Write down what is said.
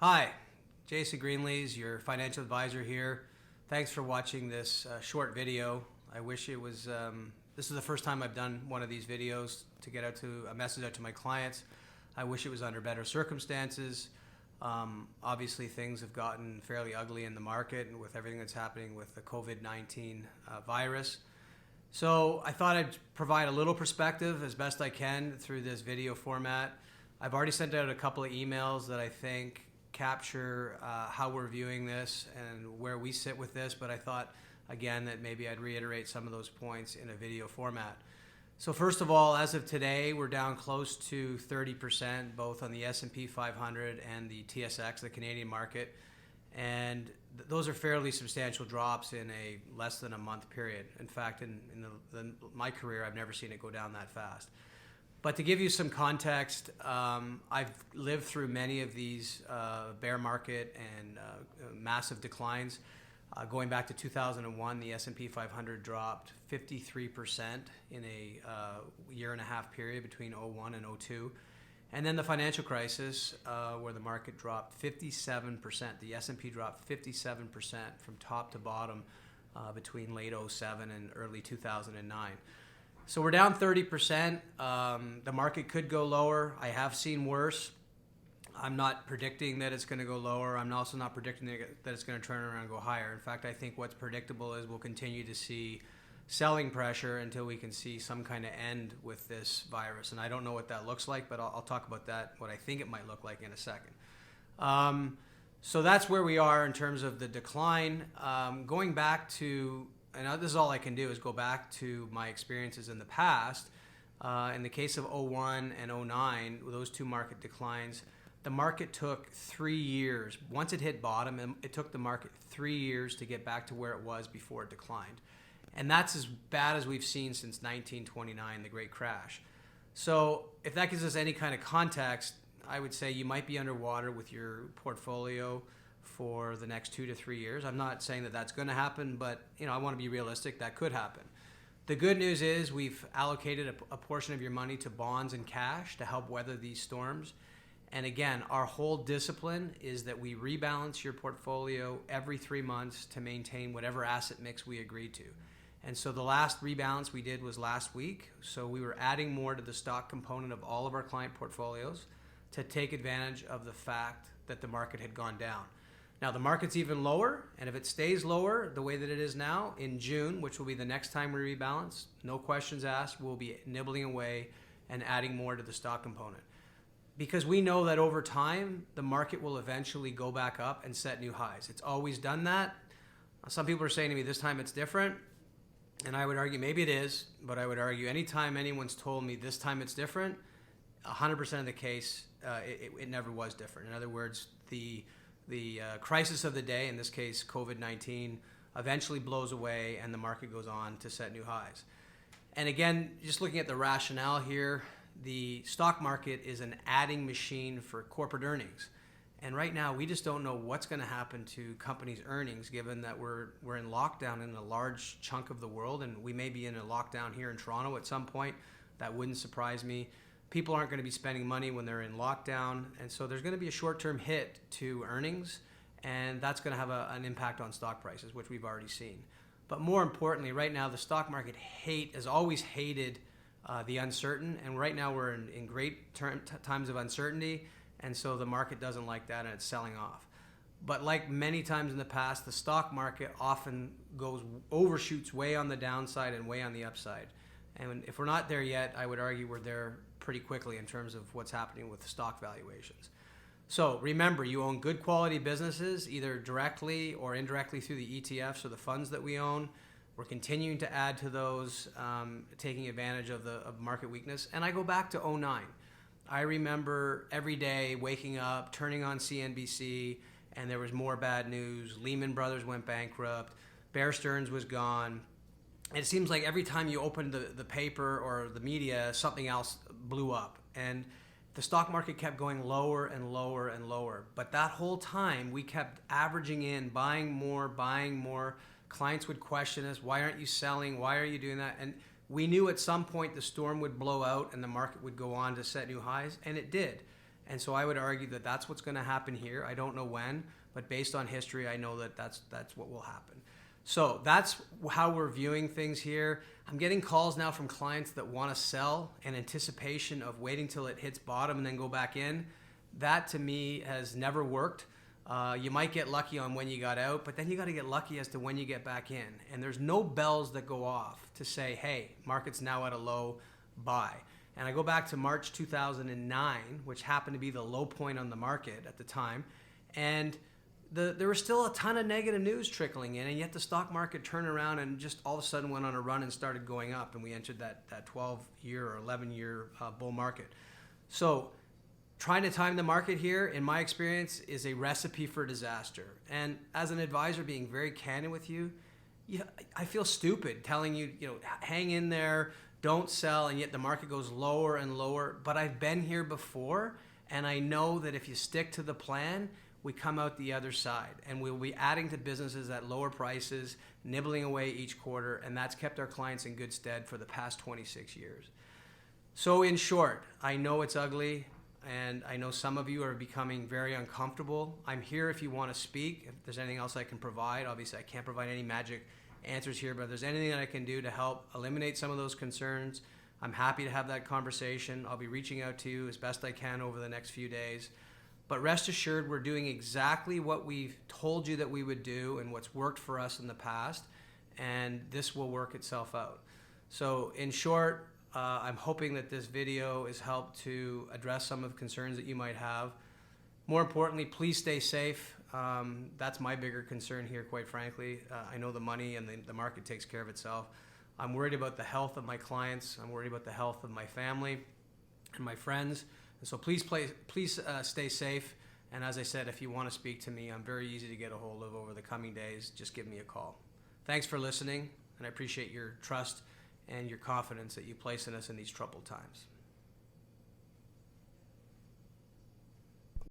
Hi, Jason Greenlees, your financial advisor here. Thanks for watching this short video. I wish it was, this is the first time I've done one of these videos to get out to a message out to my clients. I wish it was under better circumstances. Obviously things have gotten fairly ugly in the market and with everything that's happening with the COVID-19 virus. So I thought I'd provide a little perspective as best I can through this video format. I've already sent out a couple of emails that I think capture how we're viewing this and where we sit with this, but I thought again that maybe I'd reiterate some of those points in a video format. So first of all, as of today, we're down close to 30% both on the S&P 500 and the TSX, the Canadian market, and those are fairly substantial drops in a less than a month period. In fact, in my career, I've never seen it go down that fast. But to give you some context, I've lived through many of these bear market and massive declines. Going back to 2001, the S&P 500 dropped 53% in a year and a half period between 01 and 02. And then the financial crisis, where the market dropped 57%. The S&P dropped 57% from top to bottom between late 07 and early 2009. So we're down 30%. The market could go lower. I have seen worse. I'm not predicting that it's going to go lower. I'm also not predicting that it's going to turn around and go higher. In fact, I think what's predictable is we'll continue to see selling pressure until we can see some kind of end with this virus. And I don't know what that looks like, but I'll talk about that, what I think it might look like in a second. So that's where we are in terms of the decline. Going back to, and this is all I can do, is go back to my experiences in the past. In the case of 01 and 09, those two market declines, the market took 3 years. Once it hit bottom, it took the market 3 years to get back to where it was before it declined. And that's as bad as we've seen since 1929, the Great Crash. So if that gives us any kind of context, I would say you might be underwater with your portfolio for the next 2 to 3 years. I'm not saying that that's going to happen, but I want to be realistic. That could happen. The good news is we've allocated a portion of your money to bonds and cash to help weather these storms. And again, our whole discipline is that we rebalance your portfolio every 3 months to maintain whatever asset mix we agreed to. And so the last rebalance we did was last week. So we were adding more to the stock component of all of our client portfolios to take advantage of the fact that the market had gone down. Now the market's even lower, and if it stays lower the way that it is now in June, which will be the next time we rebalance, no questions asked, we'll be nibbling away and adding more to the stock component. Because we know that over time, the market will eventually go back up and set new highs. It's always done that. Some people are saying to me, this time it's different. And I would argue maybe it is, but I would argue anytime anyone's told me this time it's different, 100% of the case, it never was different. In other words, the crisis of the day, in this case COVID-19, eventually blows away and the market goes on to set new highs. And again, just looking at the rationale here, the stock market is an adding machine for corporate earnings. And right now, we just don't know what's going to happen to companies' earnings, given that we're in lockdown in a large chunk of the world, and we may be in a lockdown here in Toronto at some point. That wouldn't surprise me. People aren't going to be spending money when they're in lockdown, and so there's going to be a short-term hit to earnings, and that's going to have an impact on stock prices, which we've already seen. But more importantly, right now, the stock market has always hated the uncertain, and right now we're in great times of uncertainty, and so the market doesn't like that and it's selling off. But like many times in the past, the stock market often overshoots way on the downside and way on the upside. And if we're not there yet, I would argue we're there pretty quickly in terms of what's happening with the stock valuations. So remember, you own good quality businesses, either directly or indirectly through the ETFs or the funds that we own. We're continuing to add to those, taking advantage of market weakness. And I go back to 09. I remember every day waking up, turning on CNBC, and there was more bad news. Lehman Brothers went bankrupt. Bear Stearns was gone. And it seems like every time you opened the paper or the media, something else blew up. And the stock market kept going lower and lower and lower. But that whole time, we kept averaging in, buying more, buying more. Clients would question us, why aren't you selling? Why are you doing that? And we knew at some point the storm would blow out and the market would go on to set new highs, and it did. And so I would argue that that's what's going to happen here. I don't know when, but based on history, I know that that's what will happen. So that's how we're viewing things here. I'm getting calls now from clients that want to sell in anticipation of waiting till it hits bottom and then go back in. That to me has never worked. You might get lucky on when you got out, but then you got to get lucky as to when you get back in. And there's no bells that go off to say, hey, market's now at a low, buy. And I go back to March 2009, which happened to be the low point on the market at the time. And there was still a ton of negative news trickling in, and yet the stock market turned around and just all of a sudden went on a run and started going up, and we entered that 12-year or 11-year bull market. So trying to time the market here, in my experience, is a recipe for disaster. And as an advisor, being very candid with you, I feel stupid telling you, hang in there, don't sell, and yet the market goes lower and lower. But I've been here before, and I know that if you stick to the plan, we come out the other side, and we'll be adding to businesses at lower prices, nibbling away each quarter, and that's kept our clients in good stead for the past 26 years. So in short, I know it's ugly, and I know some of you are becoming very uncomfortable. I'm here if you want to speak. If there's anything else I can provide, obviously I can't provide any magic answers here, but if there's anything that I can do to help eliminate some of those concerns, I'm happy to have that conversation. I'll be reaching out to you as best I can over the next few days. But rest assured, we're doing exactly what we've told you that we would do and what's worked for us in the past, and this will work itself out. So in short, I'm hoping that this video has helped to address some of the concerns that you might have. More importantly, please stay safe. That's my bigger concern here, quite frankly. I know the money and the market takes care of itself. I'm worried about the health of my clients. I'm worried about the health of my family and my friends. And so please stay safe. And as I said, if you want to speak to me, I'm very easy to get a hold of over the coming days. Just give me a call. Thanks for listening, and I appreciate your trust and your confidence that you place in us in these troubled times.